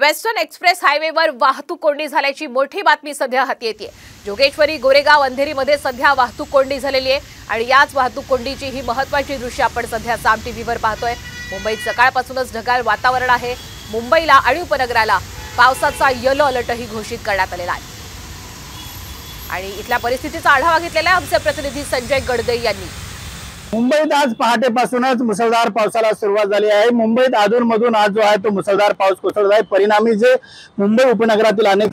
Western express हायवेवर वाहतूक कोंडी झाल्याची मोठी बातमी सध्या हाती येते। जोगेश्वरी, गोरेगाव, अंधेरीमध्ये सध्या वाहतूक कोंडी झालेली आहे आणि याच वाहतूक कोंडीची ही महत्त्वाची दृश्य आपण सध्या साम टीव्हीवर पाहतोय। मुंबईत सकाळपासूनच ढगाळ वातावरण आहे। मुंबईला आणि उपनगराला पावसाचा येलो अलर्टही घोषित करण्यात आलेला आहे आणि इथल्या परिस्थितीचा आढावा घेतलेला आहे आमचे प्रतिनिधी संजय गडदे यांनी। मुंबईत आज पहाटेपासूनच मुसळधार पावसाला सुरुवात झाली आहे। मुंबईत अधूनमधून आज जो आहे तो मुसळधार पाऊस कोसळत आहे। परिणामी जे मुंबई उपनगरातील अनेक